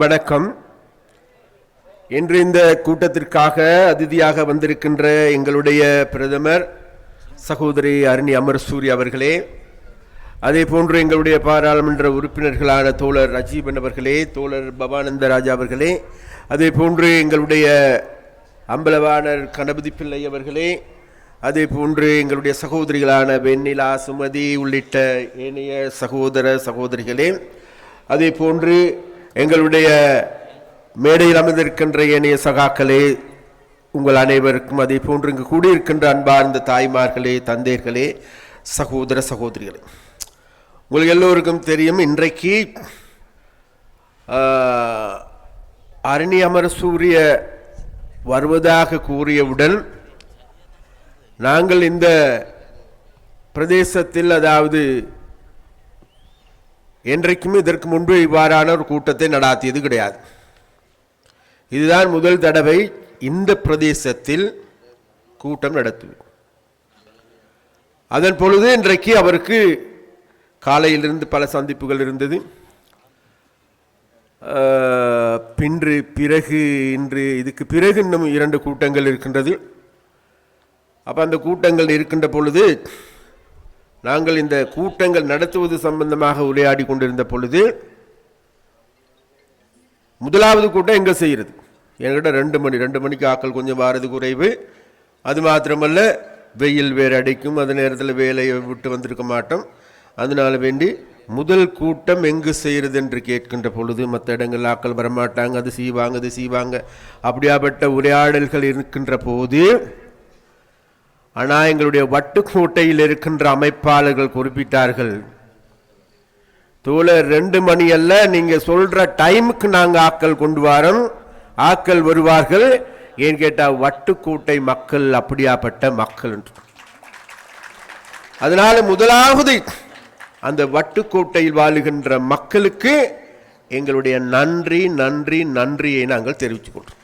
வணக்கம். இன்று இந்த கூட்டத்திற்காக அதிதியாக வந்திருக்கின்ற எங்களுடைய பிரதமர் சகோதரி அருணி அமரசூரி அவர்களே, அதே போன்று எங்களுடைய பாராளுமன்ற உறுப்பினர்களான தோழர் ரஜீவன் அவர்களே, தோழர் பவானந்த ராஜா அவர்களே, அதே போன்று எங்களுடைய அம்பலவாணர் கணபதி பிள்ளை அவர்களே, அதே போன்று எங்களுடைய சகோதரிகளான வெண்ணிலா, சுமதி உள்ளிட்ட ஏனைய சகோதர சகோதரிகளே, அதே போன்று எங்களுடைய மேடையில் அமர்ந்திருக்கின்ற ஏனைய சகாக்களே, உங்கள் அனைவருக்கும், அதே போன்று இங்கு கூடியிருக்கின்ற அன்பார்ந்த தாய்மார்களே, தந்தையர்களே, சகோதர சகோதரிகளே, உங்களுக்கு எல்லோருக்கும் தெரியும், இன்றைக்கு அருணி அமரசூரிய வருவதாக கூறியவுடன் நாங்கள் இந்த பிரதேசத்தில், அதாவது என்றைக்குமே இதற்கு முன்பு இவ்வாறான ஒரு கூட்டத்தை நடாத்தியது கிடையாது. இதுதான் முதல் தடவை இந்த பிரதேசத்தில் கூட்டம் நடத்துவது. அதன் பொழுது இன்றைக்கு அவருக்கு காலையிலிருந்து பல சந்திப்புகள் இருந்தது. இன்று இதுக்கு பிறகு இன்னும் 2 கூட்டங்கள் இருக்கின்றது. அப்போ அந்த கூட்டங்கள் இருக்கின்ற பொழுது நாங்கள் இந்த கூட்டங்கள் நடத்துவது சம்பந்தமாக உரையாடி கொண்டிருந்த பொழுது, முதலாவது கூட்டம் எங்கே செய்கிறது? என்கிட்ட 2 மணிக்கு ஆக்கள் கொஞ்சம் வாரது குறைவு. அது மாத்திரமல்ல, வெயில் வேறு அடிக்கும், அந்த நேரத்தில் வேலையை விட்டு வந்திருக்க மாட்டோம். அதனால வேண்டி முதல் கூட்டம் எங்கு செய்கிறது என்று கேட்கின்ற பொழுது, மற்ற இடங்கள் ஆக்கள் வரமாட்டாங்க, அது செய்வாங்க அப்படியாப்பட்ட உரையாடல்கள் இருக்கின்ற போது, ஆனால் எங்களுடைய வட்டுக்கோட்டையில் இருக்கின்ற அமைப்பாளர்கள் குறிப்பிட்டார்கள், தோழர் 2 மணி அல்ல, நீங்க சொல்ற டைமுக்கு நாங்க ஆக்கள் கொண்டு வரோம், ஆக்கள் வருவார்கள். ஏன் கேட்டா வட்டுக்கோட்டை மக்கள் அப்படியாப்பட்ட மக்கள் என்று. அதனால முதலாவது அந்த வட்டுக்கோட்டையில் வாழுகின்ற மக்களுக்கு எங்களுடைய நன்றியை நாங்கள் தெரிவித்துக் கொள்றோம்.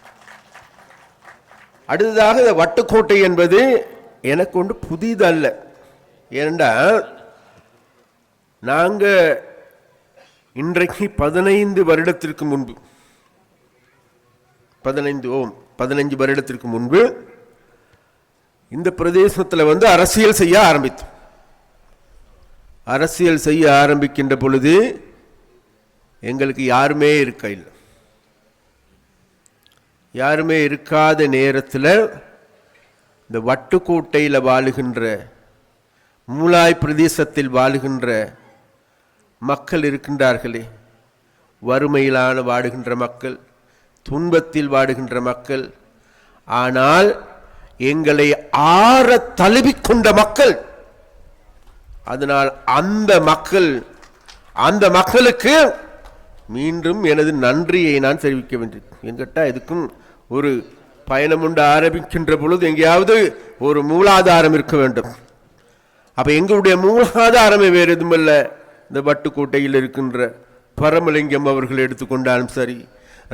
அடுத்ததாக இந்த வட்டுக்கோட்டை என்பது எனக்கு ஒன்று புதிதல்ல. ஏனென்றா நாங்கள் இன்றைக்கு 15 வருடத்திற்கு முன்பு 15 வருடத்திற்கு முன்பு இந்த பிரதேசத்தில் அரசியல் செய்ய ஆரம்பித்தோம். அரசியல் செய்ய ஆரம்பிக்கின்ற பொழுது எங்களுக்கு யாருமே இல்லை. யாருமே இருக்காத நேரத்தில் இந்த வட்டுக்கோட்டையில் வாழுகின்ற, மூலாய் பிரதேசத்தில் வாழுகின்ற மக்கள் இருக்கின்றார்களே, வறுமையிலான வாடுகின்ற மக்கள், துன்பத்தில் வாடுகின்ற மக்கள், ஆனால் எங்களை ஆற தழுவிக்கொண்ட மக்கள். அதனால் அந்த மக்களுக்கு மீண்டும் எனது நன்றியை நான் தெரிவிக்க வேண்டியது. என்கிட்ட இதுக்கும் ஒரு பயணம் உண்டு ஆரம்பிக்கின்ற பொழுது எங்கேயாவது ஒரு மூலாதாரம் இருக்க வேண்டும். அப்ப எங்களுடைய மூலாதாரமே வேறு எதுவுமல்ல, இந்த வட்டுக்கோட்டையில் இருக்கின்ற பரமலிங்கம் அவர்கள் எடுத்துக்கொண்டாலும் சரி,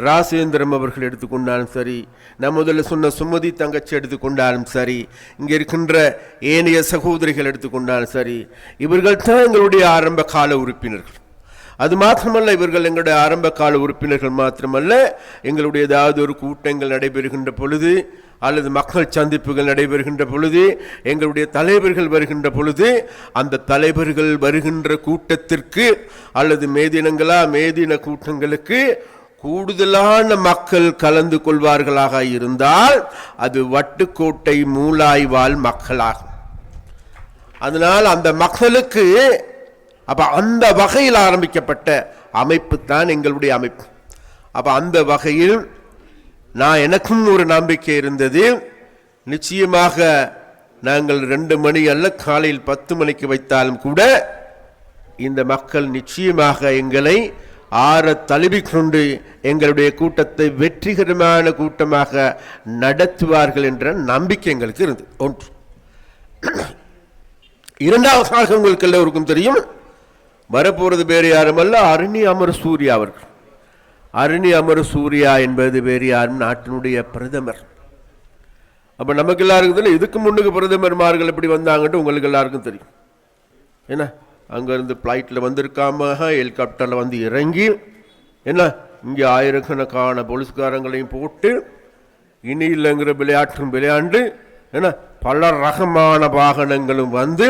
ராசேந்திரம் அவர்கள் எடுத்துக்கொண்டாலும் சரி, நான் முதல்ல சொன்ன சுமதி தங்கச்சி எடுத்துக்கொண்டாலும் சரி, இங்கே இருக்கின்ற ஏனைய சகோதரிகள் எடுத்துக்கொண்டாலும் சரி, இவர்கள் தான் எங்களுடைய ஆரம்ப கால உறுப்பினர்கள். அது மாத்திரமல்ல, இவர்கள் எங்களுடைய ஆரம்ப கால உறுப்பினர்கள் மாத்திரமல்ல, எங்களுடைய ஏதாவது ஒரு கூட்டங்கள் நடைபெறுகின்ற பொழுது அல்லது மக்கள் சந்திப்புகள் நடைபெறுகின்ற பொழுது, எங்களுடைய தலைவர்கள் வருகின்ற பொழுது, அந்த தலைவர்கள் வருகின்ற கூட்டத்திற்கு அல்லது மேதின கூட்டங்களுக்கு கூடுதலான மக்கள் கலந்து கொள்வார்களாக இருந்தால் அது வட்டுக்கோட்டை மூலாய்வாழ் மக்களாகும். அதனால் அந்த மக்களுக்கு அப்ப அந்த வகையில் ஆரம்பிக்கப்பட்ட அமைப்பு தான் எங்களுடைய அமைப்பு. அப்ப அந்த வகையில் எனக்கும் ஒரு நம்பிக்கை இருந்தது. நிச்சயமாக நாங்கள் 2 மணி அல்ல, காலையில் 10 மணிக்கு வைத்தாலும் கூட இந்த மக்கள் நிச்சயமாக எங்களை ஆற தழுவிக்கொண்டு எங்களுடைய கூட்டத்தை வெற்றிகரமான கூட்டமாக நடத்துவார்கள் என்ற நம்பிக்கை எங்களுக்கு இருந்தது. ஒன்று. இரண்டாவதாக உங்களுக்கு எல்லோருக்கும் தெரியும், வரப்போறது வேறு யாருமல்ல, அருணி அமரசூரியா அவர்கள். அருணி அமரசூரியா என்பது வேறு யாரும் நாட்டினுடைய பிரதமர். அப்ப நமக்கு எல்லாருக்கும் தெரியும், இதுக்கு முன்னுக்கு பிரதமர்மார்கள் எப்படி வந்தாங்கன்னு உங்களுக்கு எல்லாருக்கும் தெரியும். என்ன அங்கேருந்து ஃப்ளைட்டில் வந்திருக்காம ஹெலிகாப்டரில் வந்து இறங்கி என்ன இங்கே ஆயிரக்கணக்கான போலீஸ்காரங்களையும் போட்டு இனி இல்லைங்கிற விளையாட்டும் விளையாண்டு என்ன பல ரகமான வாகனங்களும் வந்து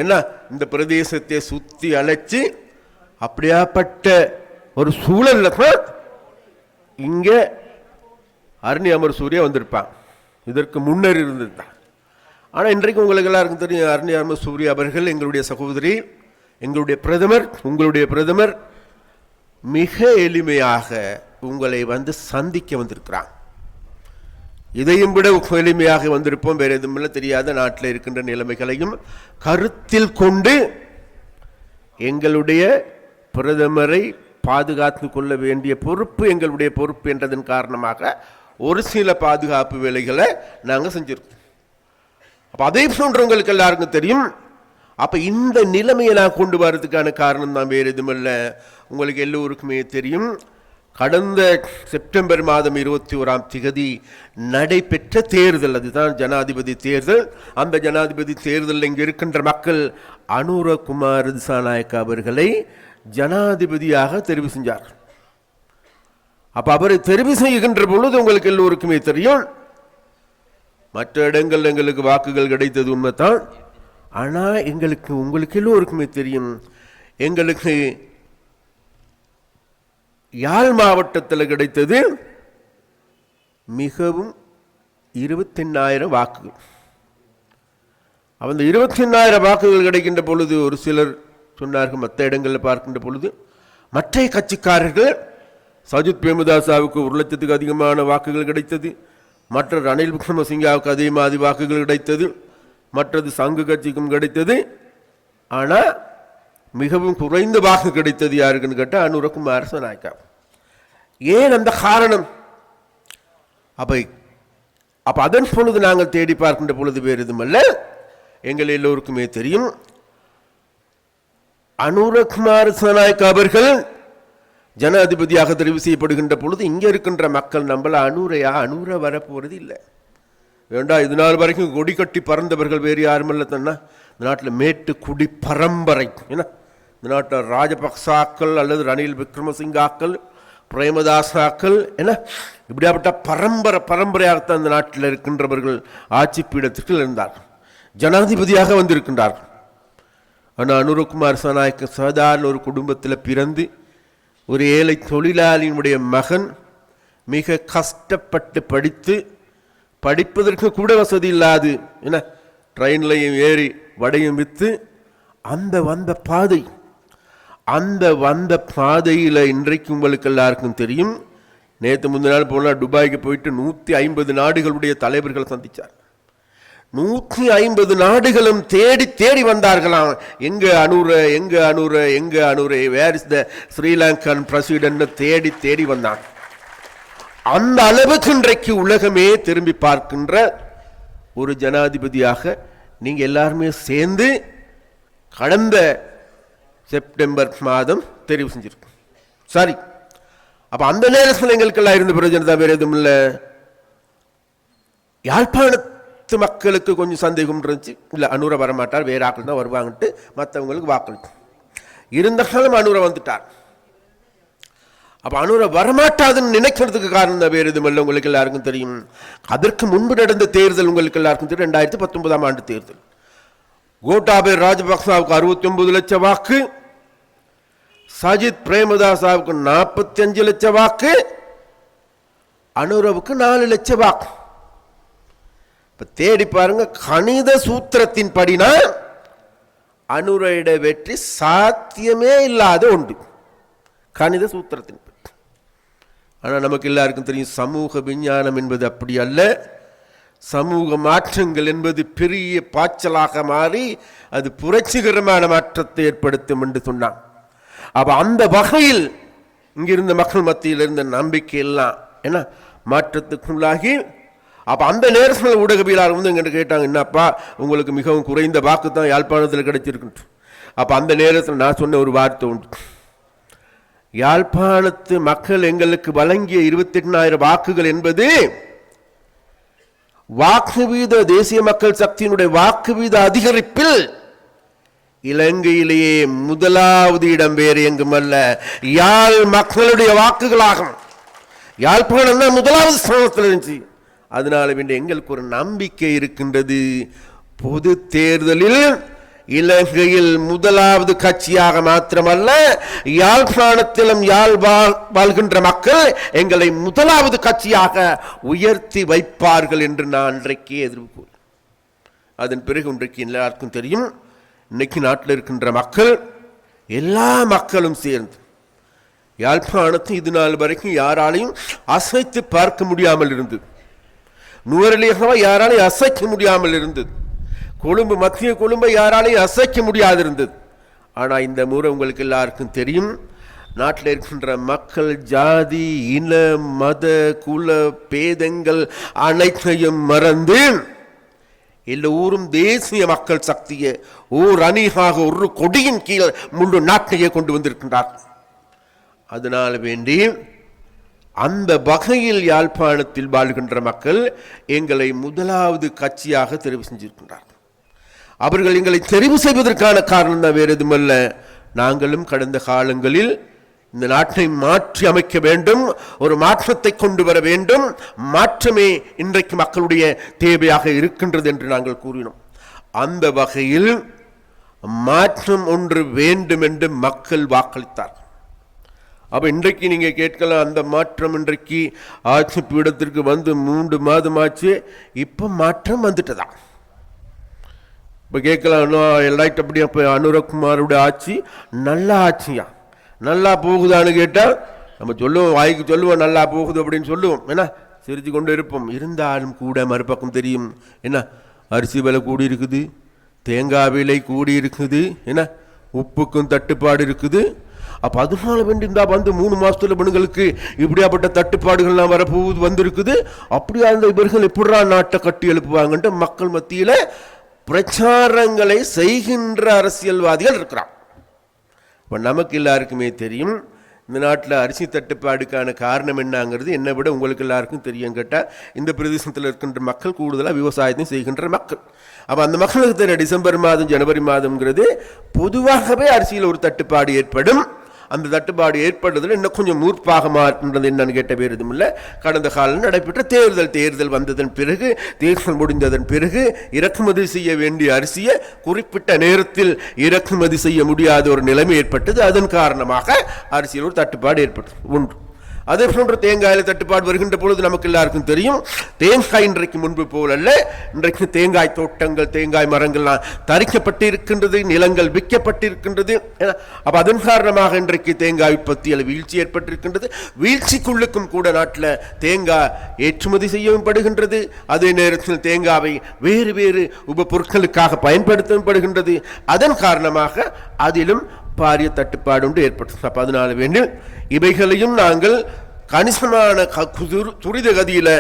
என்ன இந்த பிரதேசத்தை சுற்றி அழைச்சி அப்படியாப்பட்ட ஒரு சூழல்ல தான் இங்கே அருணி அமர் சூர்யா வந்திருப்பான். இதற்கு முன்னர் இருந்திருந்தான். ஆனால் இன்றைக்கு உங்களுக்கு எல்லாருக்கும் தெரியும், அருணி அமர் சூர்யா அவர்கள் எங்களுடைய சகோதரி, எங்களுடைய பிரதமர், உங்களுடைய பிரதமர் மிக எளிமையாக உங்களை வந்து சந்திக்க வந்திருக்கிறான். இதையும் விட எளிமையாக வந்திருப்போம். வேற எதுவும் தெரியாத நாட்டில் இருக்கின்ற நிலைமைகளையும் கருத்தில் கொண்டு எங்களுடைய பிரதமரை பாதுகாத்து கொள்ள வேண்டிய பொறுப்பு எங்களுடைய பொறுப்பு என்றதன் காரணமாக ஒரு சில பாதுகாப்பு வேலைகளை நாங்கள் செஞ்சிருக்கோம். அப்போ அதே போன்றவங்களுக்கு எல்லாருக்கும் தெரியும். அப்போ இந்த நிலைமையை நான் கொண்டு வர்றதுக்கான காரணம் தான் வேறு எதுவும் இல்லை. உங்களுக்கு எல்லோருக்குமே தெரியும், கடந்த செப்டம்பர் மாதம் 21ஆம் தேதி நடைபெற்ற தேர்தல், அதுதான் ஜனாதிபதி தேர்தல். அந்த ஜனாதிபதி தேர்தலில் இங்கே இருக்கின்ற மக்கள் அனுரகுமார் திசாநாயக்க அவர்களை ஜனாதிபதியாக தெரிவு செஞ்சார். அப்போ அவரை தெரிவு செய்கின்ற பொழுது உங்களுக்கு எல்லோருக்குமே தெரியும், மற்ற இடங்கள் எங்களுக்கு வாக்குகள் கிடைத்தது உண்மைதான். ஆனால் உங்களுக்கு எல்லோருக்குமே தெரியும், எங்களுக்கு யாழ் மாவட்டத்தில் கிடைத்தது மிகவும் 28,000 வாக்குகள். அந்த 28,000 வாக்குகள் கிடைக்கின்ற பொழுது ஒரு சிலர் சொன்னார்கள், மற்ற இடங்களில் பார்க்கின்ற பொழுது மற்ற கட்சிக்காரர்கள் சஜித் பிரேமதாசாவுக்கு 1,00,000க்கு அதிகமான வாக்குகள் கிடைத்தது, மற்ற ரணில் விக்ரமசிங்காவுக்கு அதே மாதிரி வாக்குகள் கிடைத்தது, மற்றது சங்கு கட்சிக்கும் கிடைத்தது. ஆனால் மிகவும் குறைந்த வாக்கு கிடைத்தது யாருக்குன்னு கேட்டால் அனுரகுமார் திசாநாயக்கா. ஏன் அந்த காரணம்? அப்போ அதன் பொழுது நாங்கள் தேடி பார்க்கின்ற பொழுது வேறு எதுவுமல்ல, எங்கள் எல்லோருக்குமே தெரியும், அனுரகுமார் திசாநாயக்கா அவர்கள் ஜனாதிபதியாக தெரிவு செய்யப்படுகின்ற பொழுது இங்கே இருக்கின்ற மக்கள் நம்மள அனுர வரப்போறது இல்லை. வேண்டா, இது நாள் வரைக்கும் கொடி கட்டி பறந்தவர்கள் வேறு யாருமல்ல தன்னா இந்த நாட்டில் மேட்டு குடி பரம்பரை. ஏன்னா இந்த நாட்டில் ராஜபக்சாக்கள் அல்லது ரணில் விக்ரமசிங்காக்கள், பிரேமதாசாக்கள், என்ன இப்படியாப்பட்ட பரம்பரையாகத்தான் இந்த நாட்டில் இருக்கின்றவர்கள் ஆட்சி பீடத்திற்கு இருந்தார், ஜனாதிபதியாக வந்திருக்கின்றார்கள். ஆனால் அனுரகுமார் திசாநாயக்க சாதாரண ஒரு குடும்பத்தில் பிறந்து ஒரு ஏழை தொழிலாளியினுடைய மகன், மிக கஷ்டப்பட்டு படிப்பதற்கு கூட வசதி இல்லாது, என்ன ட்ரெயின்லையும் ஏறி வடையும் விற்று அந்த வந்த பாதையில் இன்றைக்கு உங்களுக்கு எல்லாருக்கும் தெரியும், நேற்று முந்தின நாள் போனால் துபாய்க்கு போயிட்டு 150 நாடுகளுடைய தலைவர்களை சந்தித்தார். 150 நாடுகளும் தேடி வந்தார்களாம், எங்க Anura where is the Sri Lankan president தேடி வந்தான். அந்த அளவுக்கு இன்றைக்கு உலகமே திரும்பி பார்க்கின்ற ஒரு ஜனாதிபதியாக நீங்க எல்லாருமே சேர்ந்து கடந்த செப்டம்பர் மாதம் தெரிவு செஞ்சிருக்கோம். சரி, அப்ப அந்த நேரத்தில் எங்களுக்கெல்லாம் இருந்த பிரயோஜனம் தான், வேற எதுவும் இல்லை. யாழ்ப்பாணத்து மக்களுக்கு கொஞ்சம் சந்தேகம் இருந்துச்சு, இல்லை அனுர வரமாட்டார், வேற ஆக்கள் தான் வருவாங்கட்டு மற்றவங்களுக்கு வாக்களித்து இருந்த காலம் அனுர வந்துட்டார். அப்ப அனுர வரமாட்டாதுன்னு நினைக்கிறதுக்கு காரணம் தான், வேறு எதுவும் இல்லை. உங்களுக்கு எல்லாருக்கும் தெரியும், அதற்கு முன்பு நடந்த தேர்தல் உங்களுக்கு எல்லாருக்கும் தெரியும், 2019ஆம் ஆண்டு தேர்தல். கோட்டாபய ராஜபக்சாவுக்கு 69 லட்சம் வாக்கு, சஜித் பிரேமதாசாவுக்கு 45 லட்சம் வாக்கு, அனுரவுக்கு 4 லட்சம் வாக்கு. இப்ப தேடி பாருங்க, கணித சூத்திரத்தின் படினா அனுரையிட வெற்றி சாத்தியமே இல்லாத ஒன்று, கணித சூத்திரத்தின். ஆனால் நமக்கு எல்லாருக்கும் தெரியும், சமூக விஞ்ஞானம் என்பது அப்படி அல்ல. சமூக மாற்றங்கள் என்பது பெரிய பாய்ச்சலாக மாறி அது புரட்சிகரமான மாற்றத்தை ஏற்படுத்தும் என்று சொன்னான். அப்ப அந்த வகையில் இங்கிருந்த மக்கள் மத்தியில் இருந்த நம்பிக்கை எல்லாம் என்ன மாற்றத்துக்குள்ளாகி, அப்ப அந்த நேரத்தில் ஊடகவியலாளர் வந்து எங்கிட்ட கேட்டாங்க, என்னப்பா உங்களுக்கு மிகவும் குறைந்த வாக்கு தான் யாழ்ப்பாணத்தில் கிடைச்சிருக்கு. அப்ப அந்த நேரத்தில் நான் சொன்ன ஒரு வார்த்தை உண்டு, யாழ்ப்பாணத்து மக்கள் எங்களுக்கு வழங்கிய 28,000 வாக்குகள் என்பது வாக்கு வீத தேசிய மக்கள் சக்தியினுடைய வாக்கு வீத அதிகரிப்பில் இலங்கையிலேயே முதலாவது இடம் வேறு எங்குமல்ல, யாழ் மக்களுடைய வாக்குகளாகும். யாழ்ப்பாணம் தான் முதலாவது ஸ்தானத்தில் இருந்துச்சு. அதனால எங்களுக்கு ஒரு நம்பிக்கை இருக்கின்றது. பொது தேர்தலில் இலங்கையில் முதலாவது கட்சியாக மாத்திரமல்ல, யாழ்ப்பாணத்திலும் வாழ்கின்ற மக்கள் எங்களை முதலாவது கட்சியாக உயர்த்தி வைப்பார்கள் என்று நான் இன்றைக்கு எதிர்ப்பு. அதன் பிறகு இன்றைக்கு எல்லாருக்கும் தெரியும், இன்னைக்கு நாட்டில் இருக்கின்ற மக்கள் எல்லா மக்களும் சேர்ந்து யாழ்ப்பாணத்தை இது நாள் வரைக்கும் யாராலையும் அசைத்து பார்க்க முடியாமல் இருந்தது. நுவரெலியாவை யாராலையும் அசைக்க முடியாமல் இருந்தது. கொழும்பு, மத்திய கொழும்பை யாராலையும் அசைக்க முடியாது இருந்தது. ஆனால் இந்த முறை உங்களுக்கு எல்லாருக்கும் தெரியும், நாட்டில் இருக்கின்ற மக்கள் ஜாதி, இன, மத, குல பேதங்கள் அனைத்தையும் மறந்து எல்லோரும் தேசிய மக்கள் சக்தியை ஓர் அணியாக ஒரு கொடியின் கீழ் முழு நாட்டையே கொண்டு வந்திருக்கின்றார். அதனால் வேண்டி அந்த வகையில் யாழ்ப்பாணத்தில் வாழ்கின்ற மக்கள் எங்களை முதலாவது கட்சியாக தெரிவு செஞ்சிருக்கின்றார். அவர்கள் எங்களை தெரிவு செய்வதற்கான காரணம் தான் வேறு எதுவுமல்ல, நாங்களும் கடந்த காலங்களில் இந்த நாட்டை மாற்றி அமைக்க வேண்டும், ஒரு மாற்றத்தை கொண்டு வர வேண்டும், மாற்றமே இன்றைக்கு மக்களுடைய தேவையாக இருக்கின்றது என்று நாங்கள் கூறினோம். அந்த வகையில் மாற்றம் ஒன்று வேண்டும் என்று மக்கள் வாக்களித்தார். அப்ப இன்றைக்கு நீங்க கேட்கலாம், அந்த மாற்றம் இன்றைக்கு ஆட்சி பீடத்திற்கு வந்து 3 மாதம் ஆச்சு, இப்ப மாற்றம் வந்துட்டதா? இப்ப கேட்கலாம், எல்லாரும் அப்படி அப்ப அனுரகுமாரோட ஆட்சி நல்ல ஆட்சியா, நல்லா போகுதான்னு கேட்டால் நம்ம சொல்லுவோம், வாய்க்கு சொல்லுவோம் நல்லா போகுது அப்படின்னு சொல்லுவோம், என்ன சிரிச்சு கொண்டு இருப்போம். இருந்தாலும் கூட மறுபக்கம் தெரியும், என்ன அரிசி விலை கூடி இருக்குது, தேங்காய் விலை கூடி இருக்குது, என்ன உப்புக்கும் தட்டுப்பாடு இருக்குது. அப்போ அதனால வேண்டி இருந்தா வந்து 3 மாசத்துல பெண்களுக்கு இப்படியாப்பட்ட தட்டுப்பாடுகள்லாம் வரப்போகுது வந்திருக்குது. அப்படியா அந்த இவர்கள் எப்படா நாட்டை கட்டி எழுப்புவாங்கன்ட்டு மக்கள் மத்தியில பிரச்சாரங்களை செய்கின்ற அரசியல்வாதிகள் இருக்கிறான். இப்போ நமக்கு எல்லாருக்குமே தெரியும், இந்த நாட்டில் அரிசி தட்டுப்பாடுக்கான காரணம் என்னங்கிறது என்னை விட உங்களுக்கு எல்லாருக்கும் தெரியும். கேட்டால் இந்த பிரதேசத்தில் இருக்கின்ற மக்கள் கூடுதலாக விவசாயத்தையும் செய்கின்ற மக்கள். அப்போ அந்த மக்களுக்கு தெரியும், டிசம்பர் மாதம் ஜனவரி மாதம்ங்கிறது பொதுவாகவே அரிசியில் ஒரு தட்டுப்பாடு ஏற்படும். அந்த தட்டுப்பாடு ஏற்படுறதுல இன்னும் கொஞ்சம் மூர்ப்பாக மாறுன்றது என்னன்னு கேட்ட பேர் எதுவும் இல்லை. கடந்த காலம் நடைபெற்ற தேர்தல் வந்ததன் பிறகு, தேர்தல் முடிந்ததன் பிறகு இறக்குமதி செய்ய வேண்டிய அரிசியை குறிப்பிட்ட நேரத்தில் இறக்குமதி செய்ய முடியாத ஒரு நிலைமை ஏற்பட்டது. அதன் காரணமாக அரிசியில் ஒரு தட்டுப்பாடு ஏற்பட்டது ஒன்று. அதே போன்ற தேங்காயில் தட்டுப்பாடு வருகின்ற பொழுது நமக்கு எல்லாருக்கும் தெரியும், தேங்காய் இன்றைக்கு முன்பு போல் அல்ல. இன்றைக்கு தேங்காய் தோட்டங்கள், தேங்காய் மரங்கள்லாம் தரிக்கப்பட்டு இருக்கின்றது, நிலங்கள் விற்கப்பட்டிருக்கின்றது. அப்ப அதன் காரணமாக இன்றைக்கு தேங்காய் உற்பத்தியில் வீழ்ச்சி ஏற்பட்டிருக்கின்றது. வீழ்ச்சிக்குள்ளுக்கும் கூட நாட்டில் தேங்காய் ஏற்றுமதி செய்யப்படுகின்றது. அதே நேரத்தில் தேங்காவை வேறு வேறு உப பொருட்களுக்காக பயன்படுத்தப்படுகின்றது. அதன் காரணமாக அதிலும் பாரிய தட்டுப்பாடு ஒன்று ஏற்பட்டது. அப்ப அதனால வேண்டி இவைகளையும் நாங்கள் கணிசமான துரித கதியில்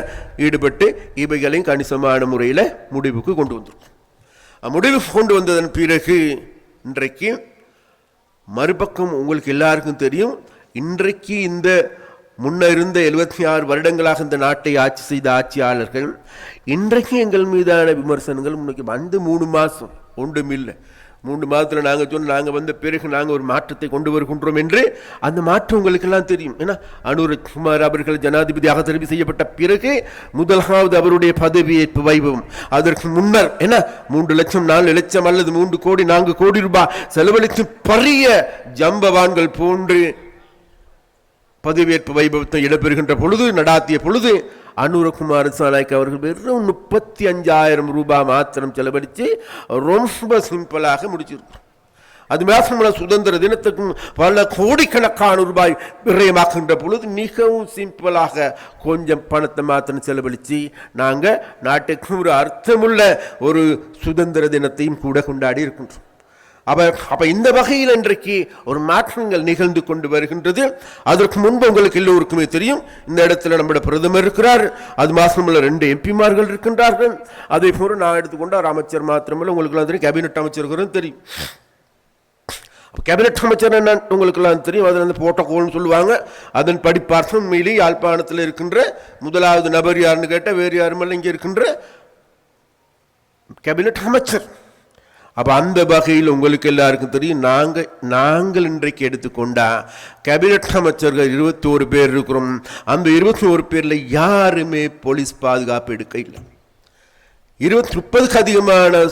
ஈடுபட்டு இவைகளையும் கணிசமான முறையில் முடிவுக்கு கொண்டு வந்திருக்கோம். முடிவுக்கு கொண்டு வந்ததன் பிறகு இன்றைக்கு மறுபக்கம் உங்களுக்கு எல்லாருக்கும் தெரியும், இன்றைக்கு இந்த முன்ன இருந்த 76 வருடங்களாக இந்த நாட்டை ஆட்சி செய்த ஆட்சியாளர்கள் இன்றைக்கு எங்கள் மீதான விமர்சனங்கள் முன்னைக்கு வந்து 3 மாதம் ஒன்றும் இல்லை. 3 மாதத்தில் நாங்கள் சொன்ன நாங்கள் வந்த பிறகு நாங்கள் ஒரு மாற்றத்தை கொண்டு வருகின்றோம் என்று. அந்த மாற்றம் உங்களுக்கு எல்லாம் தெரியும். ஏன்னா அனுரகுமார் அவர்கள் ஜனாதிபதியாக தெரிவு செய்யப்பட்ட பிறகு முதலாவது அவருடைய பதவியேற்பு வைபவம். அதற்கு முன்னர் என்ன 3 லட்சம் 4 லட்சம் அல்லது 3 கோடி 4 கோடி ரூபாய் செலவழித்து பரிய ஜம்பவான்கள் போன்று பதவியேற்பு வைபவத்தை இடம்பெறுகின்ற பொழுது நடாத்திய பொழுது அனுரகுமார் திசாநாயக்க அவர்கள் வெறும் 35,000 ரூபாய் மாத்திரம் செலவழித்து ரொம்ப சிம்பிளாக முடிச்சிருக்கோம். அது மாத்திரமல்ல, சுதந்திர தினத்துக்கும் பல கோடிக்கணக்கான ரூபாய் விரயமாக்குகின்ற பொழுது மிகவும் சிம்பிளாக கொஞ்சம் பணத்தை மாத்திரம் செலவழித்து நாங்கள் நாட்டுக்கு ஒரு அர்த்தமுள்ள ஒரு சுதந்திர தினத்தையும் கூட கொண்டாடி இருக்கின்றோம். அப்ப இந்த வகையில் இன்றைக்கு ஒரு மாற்றங்கள் நிகழ்ந்து கொண்டு வருகின்றது. அதற்கு முன்பு உங்களுக்கு எல்லோருக்குமே தெரியும், இந்த இடத்துல நம்முடைய பிரதமர் இருக்கிறார், அது மாத்திரமல்ல 2 எம்பிமார்கள் இருக்கின்றார்கள். அதே போல நான் எடுத்துக்கொண்டார் அமைச்சர் மாத்திரமல்ல, உங்களுக்கு எல்லாம் தெரியும் கேபினெட் அமைச்சர்களும் தெரியும். கேபினெட் அமைச்சர் என்ன உங்களுக்கு எல்லாம் தெரியும், அதில் வந்து புரோட்டோகால்னு சொல்லுவாங்க. அதன் படி பார்த்து உண்மையிலே யாழ்ப்பாணத்தில் இருக்கின்ற முதலாவது நபர் யாருன்னு கேட்டால் வேறு யாருமல்ல, இங்கே இருக்கின்ற கேபினெட் அமைச்சர். அப்ப அந்த வகையில் உங்களுக்கு எல்லாருக்கும் தெரியும், நாங்கள் இன்றைக்கு எடுத்துக்கொண்டா கேபினட் அமைச்சர்கள் 21 பேர் இருக்கிறோம். அந்த 21 பேர்ல யாருமே போலீஸ் பாதுகாப்பு எடுக்க இல்லை. 30க்கு அதிகமான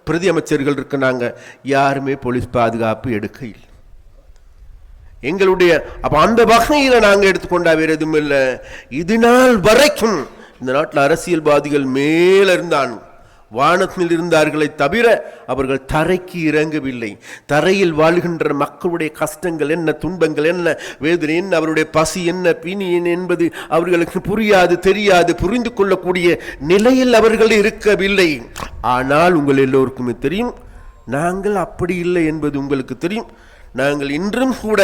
பிரதி அமைச்சர்கள் இருக்கிறாங்க, யாருமே போலீஸ் பாதுகாப்பு எடுக்க இல்லை. எங்களுடைய அப்ப அந்த வகையில நாங்க எடுத்துக்கொண்டா வேற எதுவும் இல்லை. இது நாள் வரைக்கும் இந்த நாட்டில் அரசியல்வாதிகள் மேல இருந்தான், வானத்தில் இருந்தார்களே தவிர அவர்கள் தரைக்கு இறங்கவில்லை. தரையில் வாழ்கின்ற மக்களுடைய கஷ்டங்கள் என்ன, துன்பங்கள் என்ன, வேதனை என்ன, அவருடைய பசி என்ன, பிணி என்ன என்பது அவர்களுக்கு புரியாது, தெரியாது, புரிந்து கொள்ளக்கூடிய நிலையில் அவர்கள் இருக்கவில்லை. ஆனால் உங்கள் எல்லோருக்குமே தெரியும், நாங்கள் அப்படி இல்லை என்பது உங்களுக்கு தெரியும். நாங்கள் இன்றும் கூட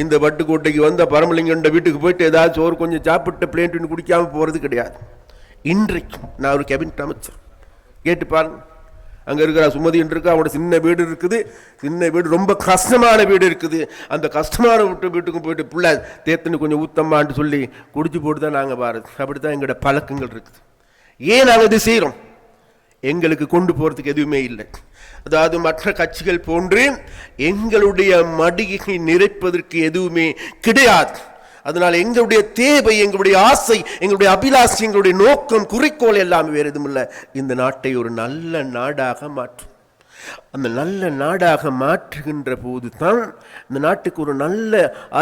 இந்த வட்டுக்கோட்டைக்கு வந்த பரமலிங்கண்ட வீட்டுக்கு போயிட்டு ஏதாவது சோறு கொஞ்சம் சாப்பிட்டு பிளேன் குடிக்காம போறது கிடையாது. இன்றைக்கு நான் ஒரு கேபினட் அமைச்சர், கேட்டு பாருங்க. அங்க இருக்கிற சுமதி இருக்கா, அவனோட சின்ன வீடு இருக்குது, சின்ன வீடு, ரொம்ப கஷ்டமான வீடு இருக்குது. அந்த கஷ்டமான வீட்டுக்கும் போயிட்டு புள்ள தேத்தனு கொஞ்சம் ஊத்தம்மான்னு சொல்லி குடிச்சு போட்டு தான் நாங்கள் பாருது. அப்படித்தான் எங்களோட பழக்கங்கள் இருக்குது. ஏன் நாங்கள் இது செய்கிறோம்? எங்களுக்கு கொண்டு போறதுக்கு எதுவுமே இல்லை. அதாவது மற்ற கட்சிகள் போன்று எங்களுடைய மடியை நிறைப்பதற்கு எதுவுமே கிடையாது. அதனால் எங்களுடைய தேவை, எங்களுடைய ஆசை, எங்களுடைய அபிலாஷை, எங்களுடைய நோக்கம், குறிக்கோள் எல்லாமே வேறு எதுவும் இல்லை. இந்த நாட்டை ஒரு நல்ல நாடாக மாற்றும். அந்த நல்ல நாடாக மாற்றுகின்ற போது தான் இந்த நாட்டுக்கு ஒரு நல்ல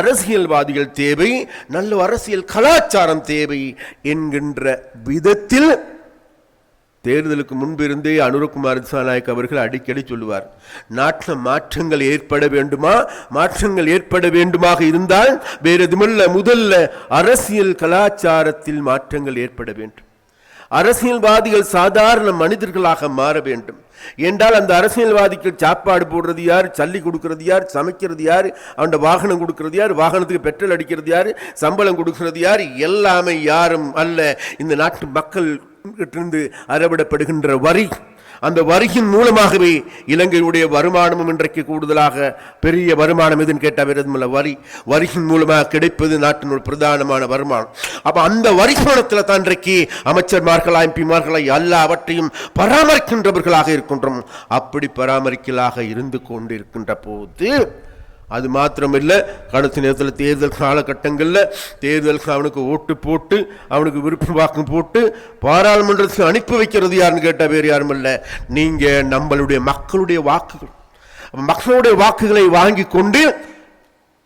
அரசியல்வாதிகள் தேவை, நல்ல அரசியல் கலாச்சாரம் தேவை என்கின்ற விதத்தில் தேர்தலுக்கு முன்பிருந்தே அனுரகுமார் திசாநாயக் அவர்கள் அடிக்கடி சொல்லுவார், நாட்டில் மாற்றங்கள் ஏற்பட வேண்டுமா, மாற்றங்கள் ஏற்பட வேண்டுமாக இருந்தால் வேறு எதுமல்ல, முதல்ல அரசியல் கலாச்சாரத்தில் மாற்றங்கள் ஏற்பட வேண்டும். அரசியல்வாதிகள் சாதாரண மனிதர்களாக மாற வேண்டும். என்றால் அந்த அரசியல்வாதிக்கு சாப்பாடு போடுறது யார், சல்லி கொடுக்கிறது யார், சமைக்கிறது யார், அவன் வாகனம் கொடுக்கிறது யார், வாகனத்துக்கு பெட்ரோல் அடிக்கிறது யார், சம்பளம் கொடுக்கிறது யார், எல்லாமே யாரும் அல்ல, இந்த நாட்டு மக்கள் இருந்து அறவிடப்படுகின்ற வரி. அந்த வரியின் மூலமாகவே இலங்கையுடைய வருமானமும் இன்றைக்கு கூடுதலாக பெரிய வருமானம் எதுன்னு கேட்டால் வரியின் மூலமாக கிடைப்பது நாட்டின் ஒரு பிரதானமான வருமானம். அப்ப அந்த வரிமானத்தில் தான் இன்றைக்கு அமைச்சர்மார்களா, எம்பிமார்களா எல்லாவற்றையும் பராமரிக்கின்றவர்களாக இருக்கின்றோம். அப்படி பராமரிக்கலாக இருந்து கொண்டிருக்கின்ற போது அது மாத்திரமில்லை, கடைசி நேரத்தில் தேர்தல் காலகட்டங்களில் தேர்தலுக்கு அவனுக்கு ஓட்டு போட்டு அவனுக்கு விருப்ப வாக்கு போட்டு பாராளுமன்றத்துக்கு அனுப்பி வைக்கிறது யாருன்னு கேட்டால் வேறு யாரும் இல்லை, நீங்கள் நம்மளுடைய மக்களுடைய வாக்குகள். மக்களுடைய வாக்குகளை வாங்கி கொண்டு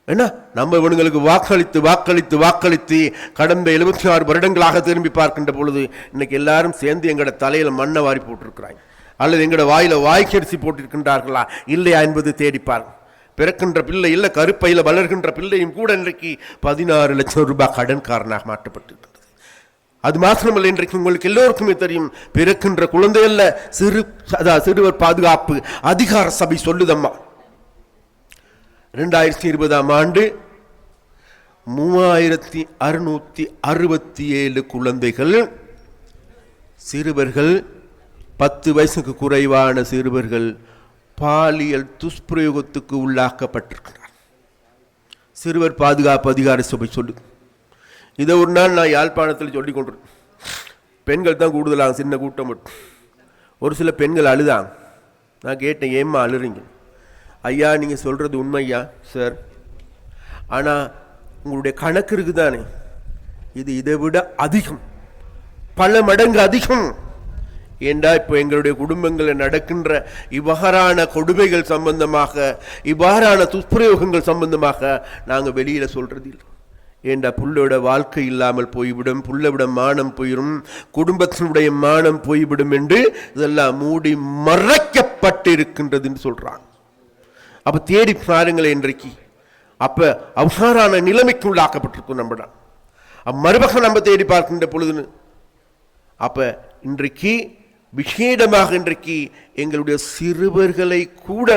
என்ன நம்ம இவனுங்களுக்கு வாக்களித்து வாக்களித்து வாக்களித்து கடந்த 76 வருடங்களாக திரும்பி பார்க்கின்ற பொழுது இன்னைக்கு எல்லாரும் சேர்ந்து எங்களோட தலையில மண்ணை வாரி போட்டிருக்கிறாங்க, அல்லது எங்களோட வாயில வாய்க்கரிசி போட்டிருக்கின்றார்களா இல்லையா என்பது தேடிப்பார். பிறக்கின்ற பிள்ளை இல்லை, கருப்பையில் வளர்கின்ற பிள்ளையும் கூட இன்றைக்கு 16 லட்சம் ரூபாய் கடன்காரனாக மாற்றப்பட்டிருக்கிறது. அது மாத்திரமல்ல, இன்றைக்கு உங்களுக்கு எல்லோருக்குமே தெரியும், பிறக்கின்ற குழந்தையல்ல சிறுவர் பாதுகாப்பு அதிகார சபை சொல்லுதம்மா, 2020ஆம் ஆண்டு 3667 குழந்தைகள், சிறுவர்கள், 10 வயசுக்கு குறைவான சிறுவர்கள் பாலியல் துஷ்பிரயோகத்துக்கு உள்ளாக்கப்பட்டிருக்கிறார். சிறுவர் பாதுகாப்பு அதிகார சபை சொல்லு. இதை ஒரு நாள் நான் யாழ்ப்பாணத்தில் சொல்லி கொண்டிருக்கேன். பெண்கள் தான் கூடுதலாக, சின்ன கூட்டம் மட்டும். ஒரு சில பெண்கள் அழுதாங்க. நான் கேட்டேன், ஏம்மா அழுறீங்க? ஐயா நீங்கள் சொல்கிறது உண்மையா சார், ஆனால் உங்களுடைய கணக்கு இருக்குதானே, இது இதை விட அதிகம், பல மடங்கு அதிகம். ஏண்டா இப்போ எங்களுடைய குடும்பங்களில் நடக்கின்ற இவ்வாறான கொடுமைகள் சம்பந்தமாக, இவ்வாறான துஷ்பிரயோகங்கள் சம்பந்தமாக நாங்கள் வெளியில் சொல்றது இல்லை. ஏண்டா புள்ளோட வாழ்க்கை இல்லாமல் போய்விடும், புள்ளவிட மானம் போயிடும், குடும்பத்தினுடைய மானம் போய்விடும் என்று இதெல்லாம் மூடி மறைக்கப்பட்டு இருக்கின்றதுன்னு சொல்றாங்க. அப்ப தேடி பாருங்களேன் இன்றைக்கு. அப்ப அவ்வாறான நிலைமைக்கு உள்ளாக்கப்பட்டிருக்கும். நம்ம மறுபக்கம் நம்ம தேடி பார்க்கின்ற பொழுதுன்னு அப்ப இன்றைக்கு விசேடமாக இன்றைக்கு எங்களுடைய சிறுவர்களை கூட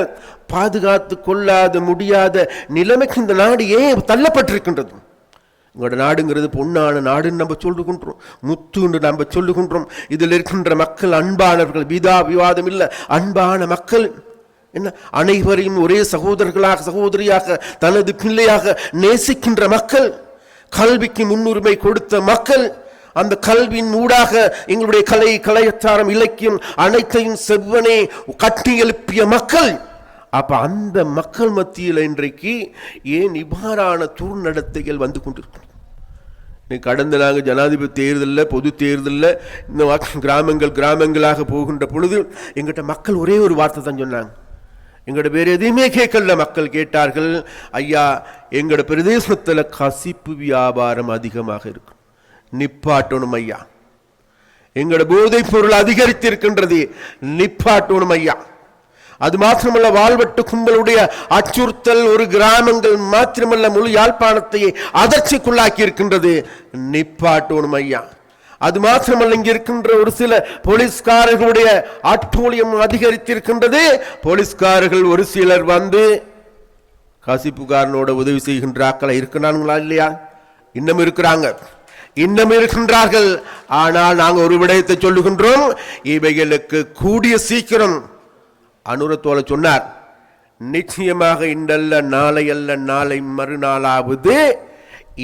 பாதுகாத்து கொள்ளாத முடியாத நிலைமைக்கு இந்த நாடு ஏன் தள்ளப்பட்டிருக்கின்றது? எங்களோட நாடுங்கிறது பொன்னான நாடுன்னு நம்ம சொல்லுகின்றோம், முத்துன்னு நம்ம சொல்லுகின்றோம். இதில் இருக்கின்ற மக்கள் அன்பானவர்கள், விவாதம் இல்லை, அன்பான மக்கள். என்ன, அனைவரையும் ஒரே சகோதரர்களாக சகோதரியாக தனது பிள்ளையாக நேசிக்கின்ற மக்கள், கல்விக்கு முன்னுரிமை கொடுத்த மக்கள், அந்த கல்வியின் ஊடாக எங்களுடைய கலை, கலாச்சாரம், இலக்கியம் அனைத்தையும் செவ்வனே கட்டி எழுப்பிய மக்கள். அப்ப அந்த மக்கள் மத்தியில் இன்றைக்கு ஏன் இவ்வாறான துர்நடத்தைகள் வந்து கொண்டிருக்கிறது? கடந்த நாங்கள் ஜனாதிபதி தேர்தலில், பொது தேர்தலில் இந்த கிராமங்களாக போகின்ற பொழுது எங்கிட்ட மக்கள் ஒரே ஒரு வார்த்தை தான் சொன்னாங்க. எங்களோட வேறு எதையுமே கேட்கல. மக்கள் கேட்டார்கள், ஐயா எங்களோட பிரதேசத்தில் கசிப்பு வியாபாரம் அதிகமாக இருக்கு, நிப்பாட்டணும் ஐயா. எங்களோட போதைப் பொருள் அதிகரித்திருக்கின்றது, நிப்பாட்டணும் ஐயா. அது மாத்திரமல்ல, வாழ்வெட்டு கும்பலுடைய அச்சுறுத்தல் ஒரு கிராமங்கள் மாத்திரமல்ல முழு யாழ்ப்பாணத்தை அதிர்ச்சிக்குள்ளாக்கி இருக்கின்றது, நிப்பாட்டணும் ஐயா. அது மாத்திரமல்ல, இங்க இருக்கின்ற ஒரு சில போலீஸ்காரர்களுடைய அட்டூழியம் அதிகரித்திருக்கின்றது. போலீஸ்காரர்கள் ஒரு சிலர் வந்து கசிப்புக்காரனோட உதவி செய்கின்ற ஆக்களை இருக்கிறாங்களா இல்லையா? இன்னும் இருக்கிறாங்க, இன்னும் இருக்கின்றார்கள். ஆனால் நாங்கள் ஒரு விடயத்தை சொல்லுகின்றோம், இவைகளுக்கு கூடிய சீக்கிரம் அனுரத்தோல சொன்னார், நிச்சயமாக இன்றல்ல நாளை அல்ல நாளை மறுநாளாவது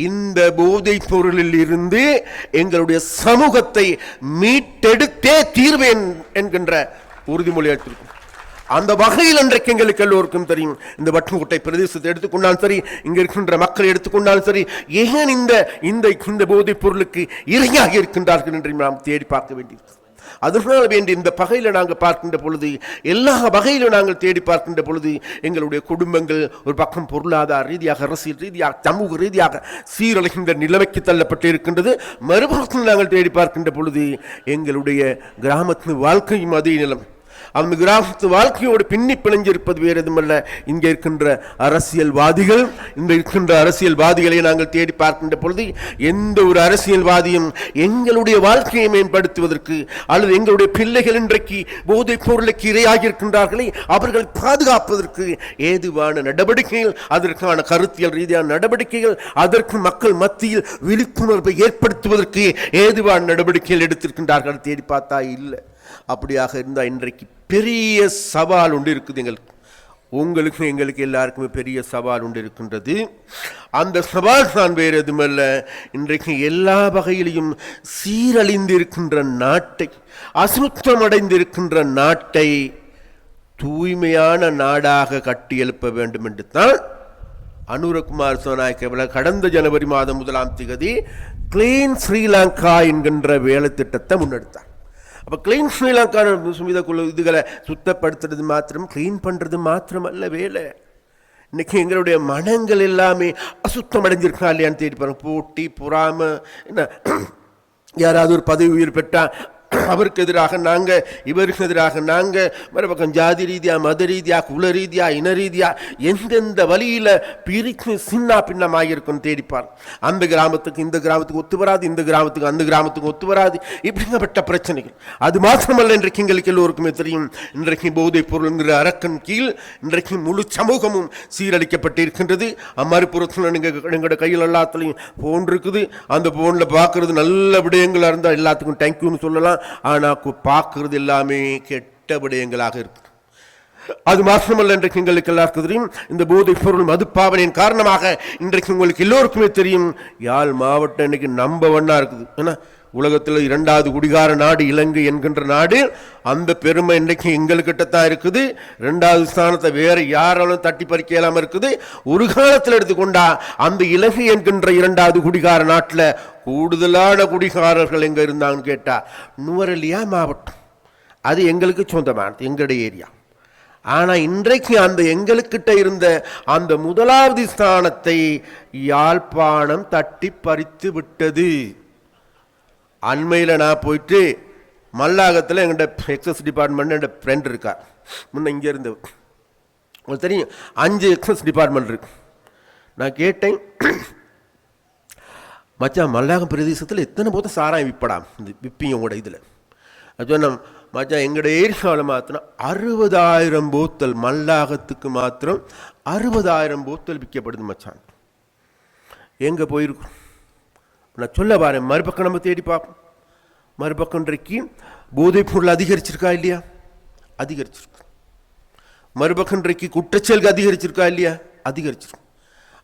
இந்த போதைப் பொருளில் இருந்து எங்களுடைய சமூகத்தை மீட்டெடுத்தே தீர்வேன் என்கின்ற உறுதிமொழி எடுத்திருக்கும். அந்த வகையில் இன்றைக்கு எங்களுக்கு எல்லோருக்கும் தெரியும், இந்த வட்டுக்கோட்டை பிரதேசத்தை எடுத்துக்கொண்டாலும் சரி, இங்க இருக்கின்ற மக்களை எடுத்துக்கொண்டாலும் சரி, ஏன் இந்த போதைப் பொருளுக்கு இரையாக இருக்கின்றார்கள் என்று நாம் தேடி பார்க்க வேண்டியிருக்கு. அதனால வேண்டி இந்த பகையில் நாங்கள் பார்க்கின்ற பொழுது, எல்லா வகையிலும் நாங்கள் தேடி பார்க்கின்ற பொழுது, எங்களுடைய குடும்பங்கள் ஒரு பக்கம் பொருளாதார ரீதியாக, அரசியல் ரீதியாக, சமூக ரீதியாக சீரழிகின்ற நிலைமைக்கு தள்ளப்பட்டு இருக்கின்றது. மறுபுறத்தில் நாங்கள் தேடி பார்க்கின்ற பொழுது எங்களுடைய கிராமத்தின் வாழ்க்கையும் அதே நிலம். அந்த கிராமத்து வாழ்க்கையோடு பின்னி பிணைஞ்சிருப்பது வேறு எதுமல்ல, இங்கே இருக்கின்ற அரசியல்வாதிகள். இந்த இருக்கின்ற அரசியல்வாதிகளை நாங்கள் தேடி பார்க்கின்ற பொழுது, எந்த ஒரு அரசியல்வாதியும் எங்களுடைய வாழ்க்கையை மேம்படுத்துவதற்கு அல்லது எங்களுடைய பிள்ளைகள் இன்றைக்கு போதைப் பொருளுக்கு இரையாகி இருக்கின்றார்களே அவர்கள் பாதுகாப்பதற்கு ஏதுவான நடவடிக்கைகள், அதற்கான கருத்தியல் ரீதியான நடவடிக்கைகள், அதற்கு மக்கள் மத்தியில் விழிப்புணர்வை ஏற்படுத்துவதற்கு ஏதுவான நடவடிக்கைகள் எடுத்திருக்கின்றார்கள். தேடி பார்த்தா இல்லை. அப்படியாக இருந்தால் இன்றைக்கு பெரிய சவால் ஒன்று இருக்குது. உங்களுக்கு எங்களுக்கு எல்லாருக்குமே பெரிய சவால் ஒன்று இருக்கின்றது. அந்த சவால் தான் வேறு எதுமல்ல, இன்றைக்கு எல்லா வகையிலையும் சீரழிந்திருக்கின்ற நாட்டை, அசுத்தமடைந்திருக்கின்ற நாட்டை தூய்மையான நாடாக கட்டியெழுப்ப வேண்டும் என்று தான் அனுரகுமார் சோநாயக்க கடந்த ஜனவரி மாதம் 1ஆம் தேதி கிளீன் ஸ்ரீலங்கா என்கின்ற வேலை திட்டத்தை முன்னெடுத்தார். அப்போ கிளீன் ஸ்ரீலங்கா இதுகளை சுத்தப்படுத்துறது மாத்திரம், கிளீன் பண்ணுறது மாத்திரம் அல்ல வேலை. இன்னைக்கு எங்களுடைய மனங்கள் எல்லாமே அசுத்தம் அடைஞ்சிருக்கா இல்லையான்னு தேடி பாருங்க. போட்டி, பொறாமை, என்ன யாராவது ஒரு பதவி உயிர் பெற்றா அவருக்கு எதிராக நாங்க, இவருக்கு எதிராக நாங்க, மறுபக்கம் ஜாதி ரீதியா, மத ரீதியா, குல ரீதியா, இன ரீதியா எந்தெந்த வழியில பிரித்து சின்ன பின்னமாயிருக்கும் தேடிப்பார். அந்த கிராமத்துக்கு இந்த கிராமத்துக்கு ஒத்து வராது, இந்த கிராமத்துக்கு அந்த கிராமத்துக்கு ஒத்து வராது, இப்படிங்கப்பட்ட பிரச்சனைகள். அது மாத்திரமல்ல, இன்றைக்கு எங்களுக்கு எல்லோருக்குமே தெரியும், இன்றைக்கு போதைப் பொருள்ங்கிற அரக்கன் கீழ் இன்றைக்கு முழு சமூகமும் சீரழிக்கப்பட்டு இருக்கின்றது. மறுபுறத்தில் எங்களோட கையில் எல்லாத்துலையும் போன் இருக்குது. அந்த போன்ல பார்க்கறது நல்ல விடயங்களா இருந்தால் எல்லாத்துக்கும் தேங்க்யூன்னு சொல்லலாம். ஆனா பார்க்கிறது எல்லாமே கெட்ட விடயங்களாக இருக்கு. அது மாத்திரமல்ல, இன்றைக்கு எங்களுக்கு எல்லாருக்கும் தெரியும், இந்த போதைப் பொருள் மதுப்பாவனையின் காரணமாக இன்றைக்கு உங்களுக்கு எல்லோருக்குமே தெரியும், யாழ் மாவட்டம் இன்னைக்கு நம்பர் 1 இருக்குது. ஏன்னா உலகத்தில் 2வது குடிகார நாடு இலங்கை என்கின்ற நாடு. அந்த பெருமை இன்றைக்கு எங்களுக்கிட்டத்தான் இருக்குது. 2வது ஸ்தானத்தை வேற யாராலும் தட்டி பறிக்க இல்லாம இருக்குது. ஒரு காலத்தில் எடுத்துக்கொண்டா அந்த இலங்கை என்கின்ற 2வது குடிகார நாட்டில் கூடுதலான குடிகாரர்கள் எங்க இருந்தாங்கன்னு கேட்டா நுவரெலியா மாவட்டம். அது எங்களுக்கு சொந்தமானது, எங்களுடைய ஏரியா. ஆனா இன்றைக்கு அந்த எங்களுக்கிட்ட இருந்த அந்த 1வது ஸ்தானத்தை யாழ்ப்பாணம் தட்டி பறித்து விட்டது. அண்மையில் நான் போயிட்டு மல்லாகத்தில் எங்கள்கிட்ட எக்ஸஸ் டிபார்ட்மெண்ட் என் ஃப்ரெண்ட் இருக்கார். முன்ன இங்கே இருந்து உங்களுக்கு தெரியும் 5 எக்ஸஸ் டிபார்ட்மெண்ட் இருக்கு. நான் கேட்டேன், மச்சான் மல்லாகம் பிரதேசத்தில் எத்தனை போத்த சாராயம் விற்படாம் இந்த விப்பிங்க உங்களோட இதில்? அது சொன்ன மச்சான் எங்களோட ஏரியாவில் மாத்திரம் 60,000 போத்தல், மல்லாகத்துக்கு மாத்திரம் 60,000 போத்தல் விற்கப்படுது மச்சான். எங்கே போயிருக்கும் நான் சொல்ல பாரு. மறுபக்கம் நம்ம தேடி பார்ப்போம். மறுபக்கம் இன்றைக்கு போதைப் பொருள் அதிகரிச்சிருக்கா இல்லையா? அதிகரிச்சிருக்கு. மறுபக்கம் இன்றைக்கு குற்றச்செயல்கள் அதிகரிச்சிருக்கா இல்லையா? அதிகரிச்சிருக்கு.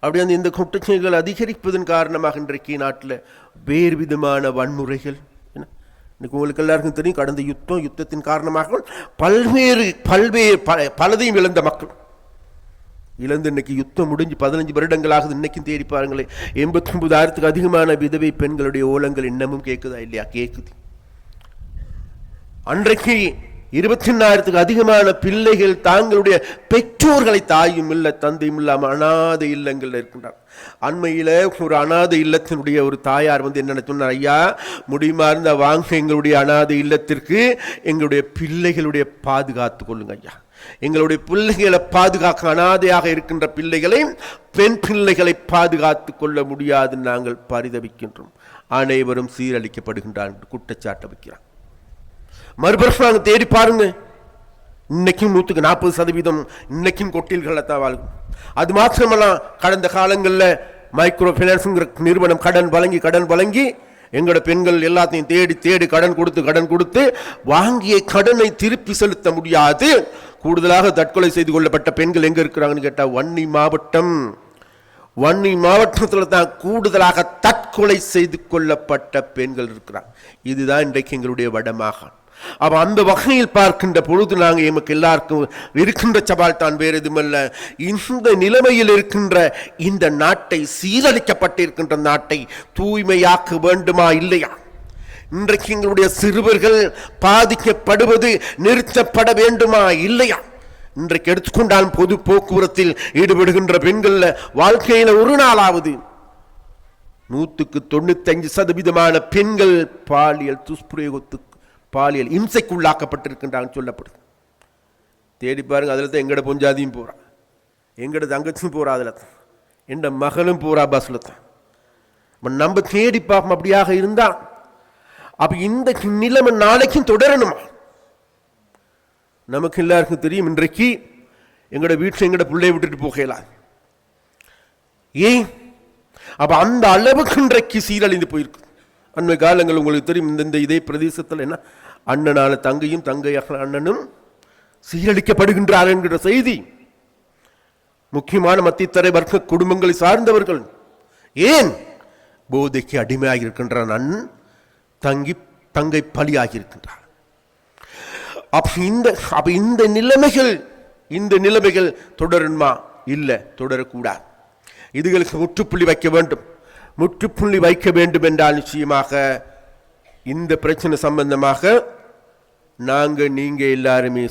அப்படி அந்த இந்த குற்றச்செயல்கள் அதிகரிப்பதன் காரணமாக இன்றைக்கு நாட்டில் வேறு விதமான வன்முறைகள். இன்னைக்கு உங்களுக்கு எல்லாருக்கும் தெரியும், கடந்த யுத்தத்தின் காரணமாக பலதையும் இழந்த மக்கள் இழந்து இன்னைக்கு யுத்தம் முடிஞ்சு 15 வருடங்களாக இன்னைக்கும் தேடி பாருங்களேன், 89,000க்கு அதிகமான விதவை பெண்களுடைய ஓலங்கள் இன்னமும் கேட்குதா இல்லையா? கேட்குது. அன்றைக்கு 24,000க்கு அதிகமான பிள்ளைகள் தாங்களுடைய பெற்றோர்களை தாயும் இல்ல தந்தையும் இல்லாம அனாதை இல்லங்கள் இருக்கின்றார். அண்மையில ஒரு அனாதை இல்லத்தினுடைய ஒரு தாயார் என்ன சொன்னார், ஐயா முடியுமா இருந்தா வாங்க எங்களுடைய அனாதை இல்லத்திற்கு எங்களுடைய பிள்ளைகளுடைய பாதுகாத்து கொள்ளுங்க ஐயா, எங்களுடைய பிள்ளைகளை பாதுகாக்க, அனாதையாக இருக்கின்ற பிள்ளைகளை பெண் பிள்ளைகளை பாதுகாத்து கொள்ள முடியாது, நாங்கள் பரிதவிக்கின்றோம், அனைவரும் சீரழிக்கப்படுகின்றார் என்று குற்றச்சாட்டு வைக்கிறார். மறுபடியும் நாங்கள் தேடி பாருங்க, இன்னைக்கும் 140% இன்னைக்கும் கொட்டில்களை தான் வாழ்க்கும். அது மாத்திரமல்ல, கடந்த காலங்களில் மைக்ரோ பைனான்ஸ் நிறுவனம் கடன் வழங்கி எங்களோட பெண்கள் எல்லாத்தையும் தேடி தேடி கடன் கொடுத்து வாங்கிய கடனை திருப்பி செலுத்த முடியாது. கூடுதலாக தற்கொலை செய்து கொள்ளப்பட்ட பெண்கள் எங்க இருக்கிறாங்கன்னு கேட்டா வன்னி மாவட்டத்தில் தான் கூடுதலாக தற்கொலை செய்து கொள்ளப்பட்ட பெண்கள் இருக்கிறார். இதுதான் இன்றைக்கு எங்களுடைய வடமாகாணம். அப்ப அந்த வகையில் பார்க்கின்ற பொழுது நாங்கள் எமக்கு எல்லாருக்கும் இருக்கின்ற சவால் தான் வேறு எதுமல்ல, இந்த நிலைமையில் இருக்கின்ற இந்த நாட்டை, சீரழிக்கப்பட்டிருக்கின்ற நாட்டை தூய்மையாக்க வேண்டுமா இல்லையா? இன்றைக்கு எங்களுடைய சிறுவர்கள் பாதிக்கப்படுவது நிறுத்தப்பட வேண்டுமா இல்லையா? இன்றைக்கு எடுத்துக்கொண்டால் பொது போக்குவரத்தில் ஈடுபடுகின்ற பெண்கள் வாழ்க்கையில ஒரு நாளாவது 195% பெண்கள் பாலியல் துஷ்பிரயோகத்துக்கு, பாலியல் இம்சைக்கு உள்ளாக்கப்பட்டிருக்கின்றாங்க சொல்லப்படுது. தேடி பாருங்க, அதில் தான் எங்கட பொஞ்சாதியும் போறா, எங்கட தங்கச்சியும் போறா, அதில் தான் என் மகளும் போறா பஸ்ல தான். நம்ம தேடி பார்ப்போம். அப்படியாக இருந்தா அப்ப இந்த நிலைமை நாளைக்கும் தொடரணுமா? நமக்கு எல்லாருக்கும் தெரியும், இன்றைக்கு எங்களோட வீட்டில் எங்களோட பிள்ளையை விட்டுட்டு போகலாம். ஏன்? அப்ப அந்த அளவுக்கு இன்றைக்கு சீரழிந்து போயிருக்கு. அண்மை காலங்கள் உங்களுக்கு தெரியும், இந்த இதே பிரதேசத்தில் என்ன அண்ணனால தங்கையும் தங்கையாக அண்ணனும் சீரழிக்கப்படுகின்றார் என்கிற செய்தி. முக்கியமான மத்தியதர வர்க்க குடும்பங்களை சார்ந்தவர்கள் ஏன் போதைக்கு அடிமையாக இருக்கின்ற அண்ணன் தங்கை பலியாகி இருக்கின்றார். அப்ப இந்த நிலைமைகள் தொடருமா? இல்ல, தொடரக்கூடாது. இதுகளுக்கு முற்றுப்புள்ளி வைக்க வேண்டும் என்றால் நிச்சயமாக இந்த பிரச்சனை சம்பந்தமாக நீங்க எல்லாருமே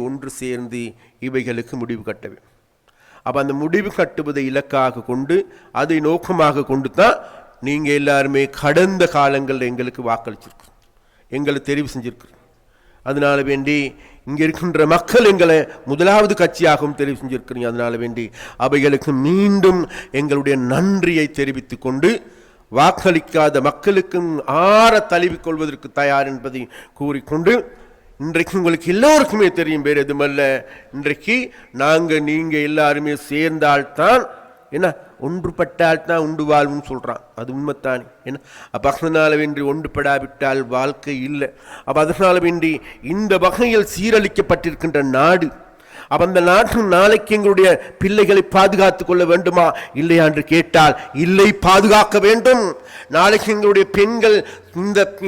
ஒன்று சேர்ந்து இவைகளுக்கு முடிவு கட்ட வேண்டும். அப்ப அந்த முடிவு கட்டுவதை இலக்காக கொண்டு, அதை நோக்கமாக கொண்டு தான் நீங்க எல்லாருமே கடந்த காலங்களில் எங்களுக்கு வாக்களிச்சிருக்கு, எங்களை தெரிவு செஞ்சிருக்கு. அதனால வேண்டி இங்க இருக்கின்ற மக்கள் எங்களை முதலாவது கட்சியாகவும் தெரிவு செஞ்சிருக்கிறீங்க. அதனால வேண்டி அவைகளுக்கு மீண்டும் எங்களுடைய நன்றியை தெரிவித்துக் கொண்டு, வாக்களிக்காத மக்களுக்கும் ஆற தழுவிக் கொள்வதற்கு தயார் என்பதை கூறிக்கொண்டு, இன்றைக்கு உங்களுக்கு எல்லோருக்குமே தெரியும், வேறு எதுமல்ல, இன்றைக்கு நீங்க எல்லாருமே சேர்ந்தால்தான் என்ன, ஒன்றுபட்டால் தான் உண்டு வாழ்வுன்னு சொல்றான். அது உண்மைத்தானே என்ன? அப்ப அதனால வேண்டி ஒன்றுபடாவிட்டால் வாழ்க்கை இல்லை. அப்ப அதனால வேண்டி இந்த வகையில் சீரழிக்கப்பட்டிருக்கின்ற நாடு, அப்ப அந்த நாட்டு நாளைக்கு எங்களுடைய பிள்ளைகளை பாதுகாத்துக் கொள்ள வேண்டுமா இல்லையா என்று கேட்டால் இல்லை, பாதுகாக்க வேண்டும். நாளைக்கு எங்களுடைய பெண்கள்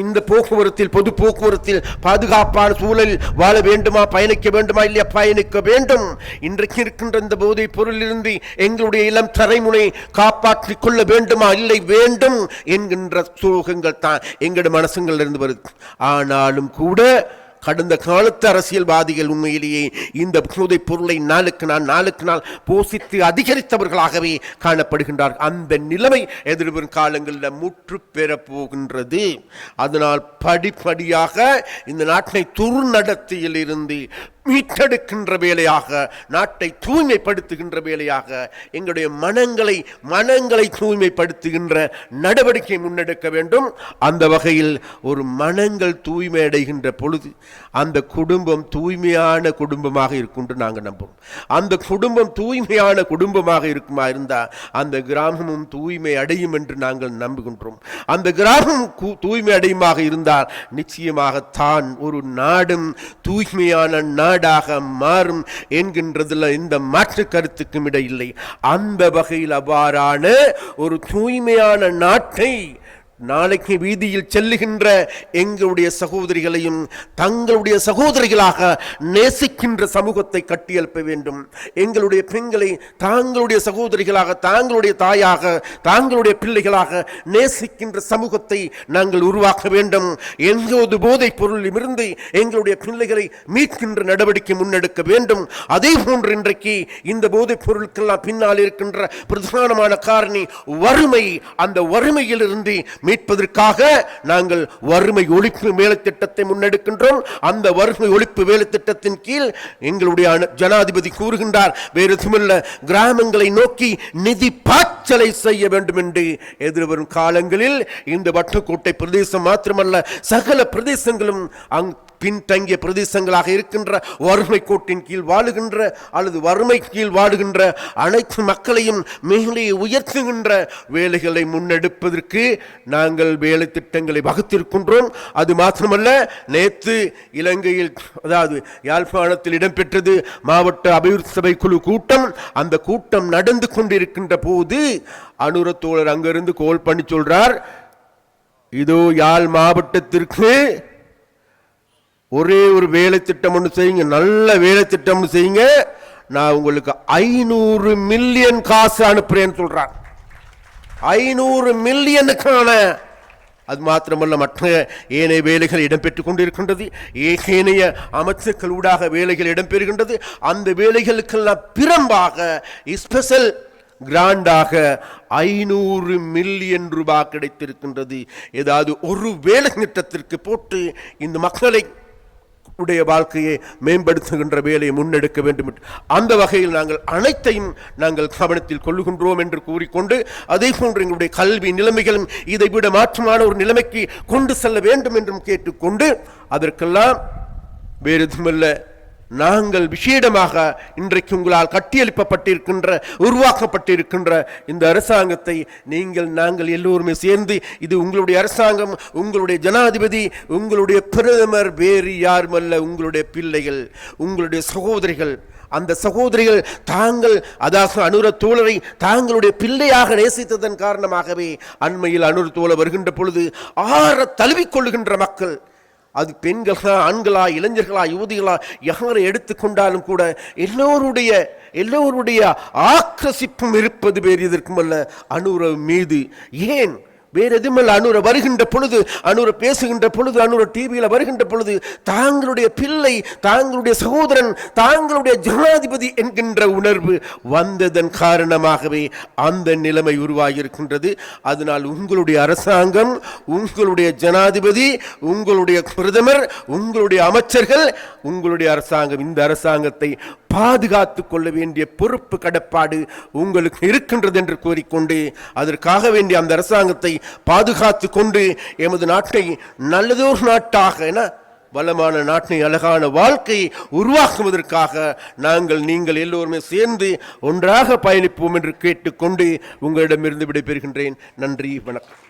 இந்த போக்குவரத்தில், பொது போக்குவரத்தில் பாதுகாப்பான சூழலில் வாழ வேண்டுமா, பயணிக்க வேண்டுமா இல்லையா? பயணிக்க வேண்டும். இன்றைக்கு இருக்கின்ற இந்த போதை பொருளிலிருந்து எங்களுடைய இளம் தலைமுறை காப்பாற்றிக் கொள்ள வேண்டுமா இல்லை, வேண்டும் என்கின்ற சோகங்கள் தான் எங்களுடைய மனசுங்கள் இருந்து வருது. ஆனாலும் கூட கடந்த காலத்து அரசியல்வாதிகள் உண்மையிலேயே இந்த போதைப் பொருளை நாளுக்கு நாள் போசித்து அதிகரித்தவர்களாகவே காணப்படுகின்றார்கள். அந்த நிலைமை எதிர்வரும் காலங்களில் முற்று பெற போகின்றது. அதனால் படிப்படியாக இந்த நாட்டை துர்நடத்தையில் இருந்து மீட்டெடுக்கின்ற வேலையாக, நாட்டை தூய்மைப்படுத்துகின்ற வேலையாக எங்களுடைய மனங்களை தூய்மைப்படுத்துகின்ற நடவடிக்கை முன்னெடுக்க வேண்டும். அந்த வகையில் ஒரு மனங்கள் தூய்மை அடைகின்ற பொழுது அந்த குடும்பம் தூய்மையான குடும்பமாக இருக்கும் என்று நாங்கள் நம்புவோம். அந்த குடும்பம் தூய்மையான குடும்பமாக இருக்குமா இருந்தால் அந்த கிராமமும் தூய்மை அடையும் என்று நாங்கள் நம்புகின்றோம். அந்த கிராமம் தூய்மை அடையுமாக இருந்தால் நிச்சயமாக தான் ஒரு நாடும் தூய்மையான நாடு நாடாக மாறும் என்கின்றதுல இந்த மாற்று கருத்துக்கும் இடையில்லை. அந்த வகையில் அவ்வாறான ஒரு தூய்மையான நாட்டை நாளைக்கு வீதியில் செல்லுகின்ற எங்களுடைய சகோதரிகளையும் தங்களுடைய சகோதரிகளாக நேசிக்கின்ற சமூகத்தை கட்டியெழுப்ப வேண்டும். எங்களுடைய பெண்களை தாங்களுடைய சகோதரிகளாக, தாங்களுடைய தாயாக, தாங்களுடைய பிள்ளைகளாக நேசிக்கின்ற சமூகத்தை நாங்கள் உருவாக்க வேண்டும். எங்கோது போதைப் பொருளிலிருந்து எங்களுடைய பிள்ளைகளை மீட்கின்ற நடவடிக்கை முன்னெடுக்க வேண்டும். அதே போன்று இன்றைக்கு இந்த போதைப் பொருளுக்கெல்லாம் பின்னால் இருக்கின்ற பிரதானமான காரணி வறுமை. அந்த வறுமையிலிருந்து மீட்பதற்காக நாங்கள் வறுமை ஒழிப்பு வேலை திட்டத்தை முன்னெடுக்கின்றோம். அந்த வறுமை ஒழிப்பு வேலை திட்டத்தின் கீழ் எங்களுடைய ஜனாதிபதி கூறுகின்றார், வேறு எதுவுமல்ல, கிராமங்களை நோக்கி நிதி பாய்ச்சலை செய்ய வேண்டும் என்று. எதிர்வரும் காலங்களில் இந்த வட்டுக்கோட்டை பிரதேசம் மாத்திரமல்ல, சகல பிரதேசங்களும் பின்தங்கிய பிரதேசங்களாக இருக்கின்ற வறுமை கோட்டின் கீழ் வாழுகின்ற அல்லது வறுமை கீழ் வாழுகின்ற அனைத்து மக்களையும் மேலே உயர்த்துகின்ற வேலைகளை முன்னெடுப்பதற்கு நாங்கள் வேலை திட்டங்களை வகுத்திருக்கின்றோம். அது மாத்திரமல்ல, நேற்று இலங்கையில், அதாவது யாழ்ப்பாணத்தில் இடம்பெற்றது மாவட்ட அபிவிருத்தி சபை குழு கூட்டம். அந்த கூட்டம் நடந்து கொண்டிருக்கின்ற போது அனுர தோழர் அங்கிருந்து கோல் பண்ணி சொல்றார், இதோ யாழ் மாவட்டத்திற்கு ஒரே ஒரு வேலை திட்டம் ஒன்று செய்யுங்க, நல்ல வேலை திட்டம் செய்யுங்க, நான் உங்களுக்கு 500 மில்லியன் காசு அனுப்புறேன்னு சொல்றார். 500 மில்லியனுக்கான, அது மாத்திரமல்ல, மற்ற ஏனைய வேலைகள் இடம்பெற்றுக் கொண்டிருக்கின்றது. ஏனைய அமைச்சர்களூடாக வேலைகள் இடம்பெறுகின்றது. அந்த வேலைகளுக்கெல்லாம் பிறம்பாக ஸ்பெஷல் கிராண்டாக 500 மில்லியன் ரூபாய் கிடைத்திருக்கின்றது. ஏதாவது ஒரு வேலை திட்டத்திற்கு போட்டு இந்த மக்களை உடைய வாழ்க்கையை மேம்படுத்துகின்ற வேலையை முன்னெடுக்க வேண்டும். அந்த வகையில் நாங்கள் அனைத்தையும் நாங்கள் கவனத்தில் கொள்ளுகின்றோம் என்று கூறிக்கொண்டு, அதே போன்று எங்களுடைய கல்வி நிலைமைகளும் இதை விட மாற்றமான ஒரு நிலைமைக்கு கொண்டு செல்ல வேண்டும் என்றும் கேட்டுக்கொண்டு, அதற்கெல்லாம் வேறு எதுவுமல்ல, நாங்கள் விசேடமாக இன்றைக்கு உங்களால் கட்டியெழுப்பப்பட்டிருக்கின்ற, உருவாக்கப்பட்டிருக்கின்ற இந்த அரசாங்கத்தை நாங்கள் எல்லோருமே சேர்ந்து, இது உங்களுடைய அரசாங்கம், உங்களுடைய ஜனாதிபதி, உங்களுடைய பிரதமர், வேறு யாருமல்ல, உங்களுடைய பிள்ளைகள், உங்களுடைய சகோதரிகள். அந்த சகோதரிகள் தாங்கள், அதாவது அனுர தோழரை தாங்களுடைய பிள்ளையாக நேசித்ததன் காரணமாகவே அண்மையில் அனுர தோழர் வருகின்ற பொழுது ஆற தழுவிக்கொள்ளுகின்ற மக்கள், அது பெண்களா, ஆண்களா, இளைஞர்களா, யுவதிகளா, யாரை எடுத்துக்கொண்டாலும் கூட எல்லோருடைய ஆக்கிரசிப்பும் இருப்பது வேறு எதற்கும் அல்ல, அனுர மீது. ஏன் வேறு எதுவுமல்ல, அனுர வருகின்ற பொழுது, அனுர பேசுகின்ற பொழுது, அனுர டிவியில் வருகின்ற பொழுது தாங்களுடைய பிள்ளை, தாங்களுடைய சகோதரன், தாங்களுடைய ஜனாதிபதி என்கின்ற உணர்வு வந்ததன் காரணமாகவே அந்த நிலைமை உருவாகியிருக்கின்றது. அதனால் உங்களுடைய அரசாங்கம், உங்களுடைய ஜனாதிபதி, உங்களுடைய பிரதமர், உங்களுடைய அமைச்சர்கள், உங்களுடைய அரசாங்கம், இந்த அரசாங்கத்தை பாதுகாத்துக் கொள்ள வேண்டிய பொறுப்பு, கடப்பாடு உங்களுக்கு இருக்கின்றது என்று கூறிக்கொண்டு, அதற்காக வேண்டிய அந்த அரசாங்கத்தை பாதுகாத்து கொண்டு எமது நாட்டை நல்லதொரு நாட்டாக, வளமான நாட்டை, அழகான வாழ்க்கையை உருவாக்குவதற்காக நீங்கள் எல்லோருமே சேர்ந்து ஒன்றாக பயணிப்போம் என்று கேட்டுக்கொண்டு உங்களிடமிருந்து விடைபெறுகின்றேன். நன்றி, வணக்கம்.